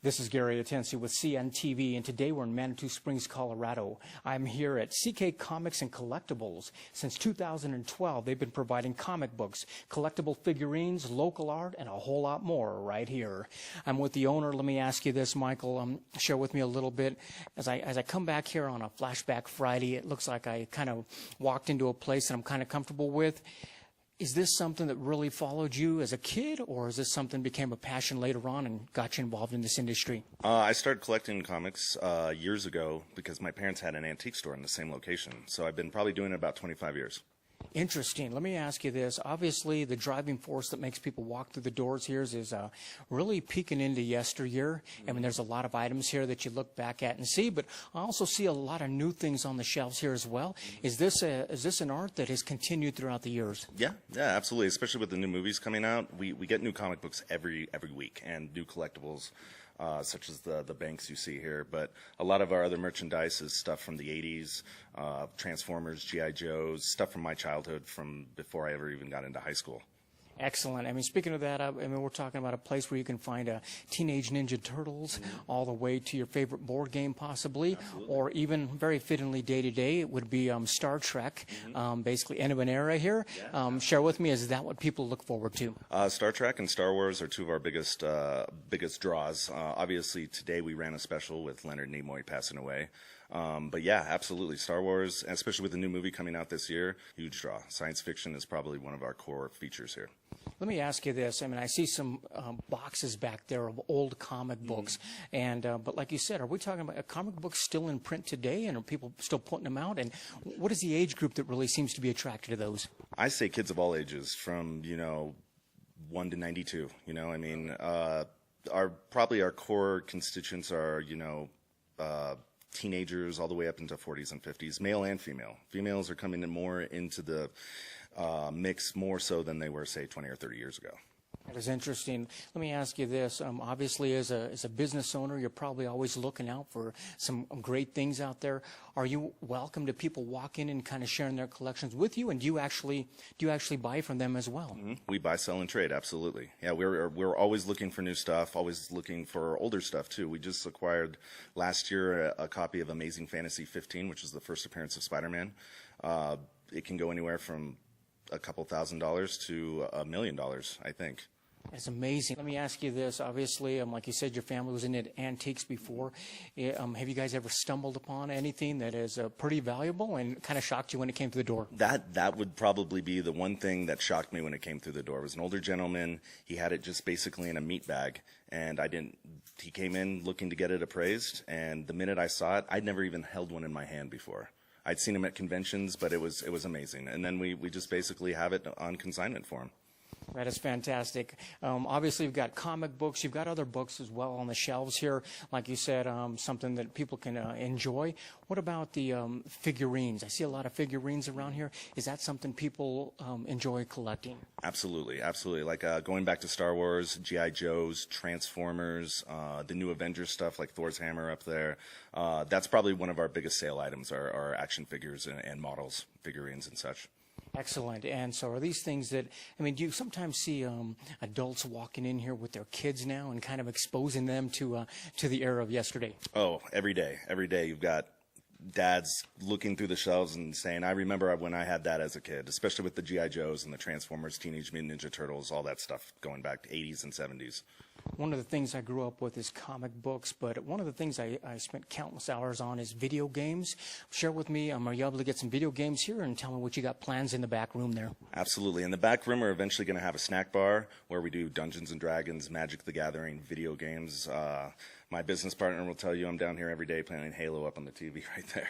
This is Gary Atensi with CNTV, and today we're in Manitou Springs, Colorado. I'm here at CK Comics and Collectibles. Since 2012, they've been providing comic books, collectible figurines, local art, and a whole lot more right here. I'm with the owner. Let me ask you this, Michael. Share with me a little bit. As I come back here on a Flashback Friday, it looks like I kind of walked into a place that I'm kind of comfortable with. Is this something that really followed you as a kid, or is this something that became a passion later on and got you involved in this industry? I started collecting comics years ago because my parents had an antique store in the same location. So I've been probably doing it about 25 years. Interesting. Let me ask you this. Obviously, the driving force that makes people walk through the doors here is really peeking into yesteryear. I mean, there's a lot of items here that you look back at and see, but I also see a lot of new things on the shelves here as well. Is this an art that has continued throughout the years? Yeah, absolutely. Especially with the new movies coming out, we get new comic books every week and new collectibles. Such as the banks you see here, but a lot of our other merchandise is stuff from the 80s, Transformers, G.I. Joes, stuff from my childhood from before I ever even got into high school. Excellent. I mean, speaking of that, we're talking about a place where you can find Teenage Ninja Turtles all the way to your favorite board game possibly, or even very fittingly day-to-day, it would be Star Trek, basically end of an era here. Share with me, is that what people look forward to? Star Trek and Star Wars are two of our biggest draws. Obviously, today we ran a special with Leonard Nimoy passing away. But yeah, absolutely. Star Wars, especially with the new movie coming out this year, huge draw. Science fiction is probably one of our core features here. Let me ask you this. I mean, I see some boxes back there of old comic books. And but like you said, are we talking about a comic book still in print today, and are people still putting them out? And what is the age group that really seems to be attracted to those? I say kids of all ages, from 1 to 92. I mean, our core constituents are teenagers all the way up into 40s and 50s, male and female. Females are coming in more into the mix more so than they were, say, 20 or 30 years ago. That is interesting. Let me ask you this. Obviously, as a business owner, you're probably always looking out for some great things out there. Are you welcome to people walk in and kind of sharing their collections with you? And do you actually buy from them as well? Mm-hmm. We buy, sell, and trade. Absolutely. Yeah, we're always looking for new stuff. Always looking for older stuff too. We just acquired last year a copy of Amazing Fantasy 15, which is the first appearance of Spider-Man. It can go anywhere from a couple $1,000s to $1 million, I think. That's amazing. Let me ask you this. Obviously, like you said, your family was into antiques before. Have you guys ever stumbled upon anything that is pretty valuable and kind of shocked you when it came through the door? That would probably be the one thing that shocked me when it came through the door. It was an older gentleman. He had it just basically in a meat bag, and he came in looking to get it appraised, and the minute I saw it, I'd never even held one in my hand before. I'd seen him at conventions, but it was amazing. And then we just basically have it on consignment for him. That is fantastic. Obviously, you've got comic books. You've got other books as well on the shelves here. Like you said, something that people can enjoy. What about the figurines? I see a lot of figurines around here. Is that something people enjoy collecting? Absolutely, absolutely. Like going back to Star Wars, G.I. Joes, Transformers, the new Avengers stuff like Thor's hammer up there. That's probably one of our biggest sale items, are action figures and models, figurines and such. Excellent. And so are these things that, do you sometimes see adults walking in here with their kids now and kind of exposing them to the era of yesterday? Oh, every day. Every day you've got dads looking through the shelves and saying, I remember when I had that as a kid, especially with the G.I. Joes and the Transformers, Teenage Mutant Ninja Turtles, all that stuff going back to 80s and 70s. One of the things I grew up with is comic books, but one of the things I spent countless hours on is video games. Share with me, are you able to get some video games here, and tell me what you got plans in the back room there? Absolutely. In the back room, we're eventually going to have a snack bar where we do Dungeons and Dragons, Magic the Gathering, video games. My business partner will tell you I'm down here every day playing Halo up on the TV right there.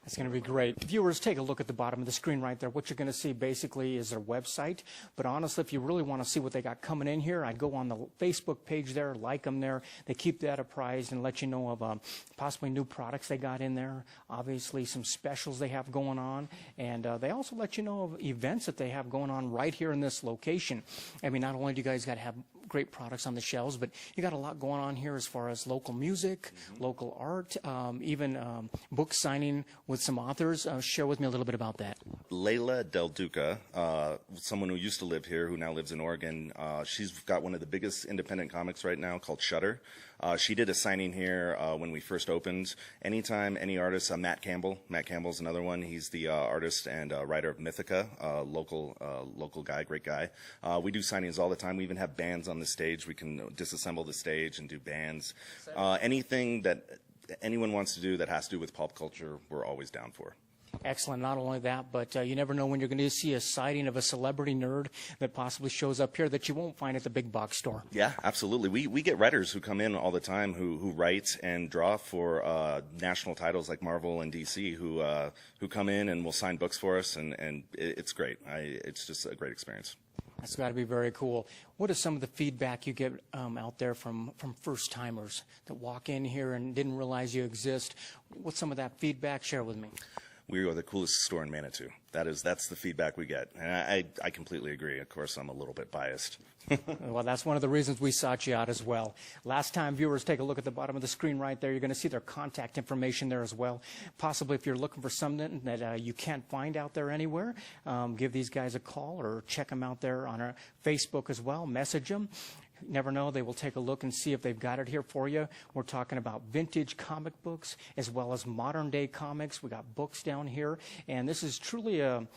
That's going to be great. Viewers, take a look at the bottom of the screen right there. What you're going to see basically is their website. But honestly, if you really want to see what they got coming in here, I'd go on the Facebook page there, like them there. They keep that apprised and let you know of possibly new products they got in there. Obviously, some specials they have going on. And they also let you know of events that they have going on right here in this location. Not only do you guys got to have great products on the shelves, but you got a lot going on here as far as local music, local art, even book signing with some authors. Share with me a little bit about that. Layla Del Duca, someone who used to live here, who now lives in Oregon. She's got one of the biggest independent comics right now called Shutter. She did a signing here when we first opened. Anytime any artist, Matt Campbell's another one. He's the artist and writer of Mythica, local guy, great guy. We do signings all the time. We even have bands on the stage. We can disassemble the stage and do bands. Anything that anyone wants to do that has to do with pop culture, we're always down for. Excellent. Not only that, but you never know when you're going to see a sighting of a celebrity nerd that possibly shows up here that you won't find at the big box store. Yeah, absolutely. We get writers who come in all the time who write and draw for national titles like Marvel and DC who come in and will sign books for us, and it's great. It's just a great experience. That's got to be very cool. What is some of the feedback you get out there from first-timers that walk in here and didn't realize you exist? What's some of that feedback? Share with me. We are the coolest store in Manitou. That's the feedback we get. And I completely agree. Of course, I'm a little bit biased. Well, that's one of the reasons we sought you out as well. Last time, viewers, take a look at the bottom of the screen right there. You're going to see their contact information there as well. Possibly if you're looking for something that you can't find out there anywhere, give these guys a call or check them out there on our Facebook as well. Message them. Never know, they will take a look and see if they've got it here for you. We're talking about vintage comic books as well as modern day comics. We got books down here, and this is truly an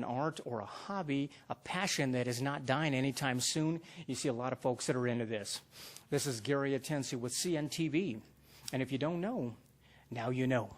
art or a hobby, a passion that is not dying anytime soon. You see a lot of folks that are into this. This is Gary Atensi with CNTV, and if you don't know, now you know.